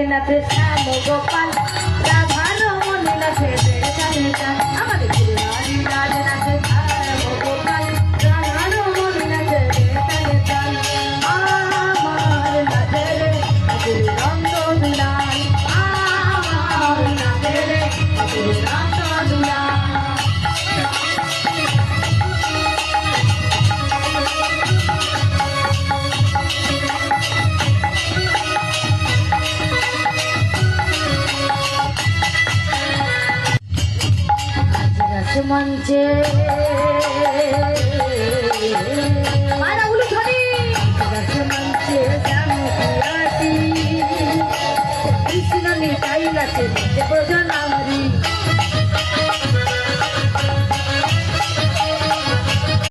নাচে নাচে শ্যাম গোপাল রাধার মনে নাচে আমাদের ফুলবাড়ি রাজ নাচে শ্যাম গোপাল রাধার মনে নাচে আমার নাচে রে রঙ্গ দুলাল আমার নাচে রে রঙ্গ দুলাল মঞ্চে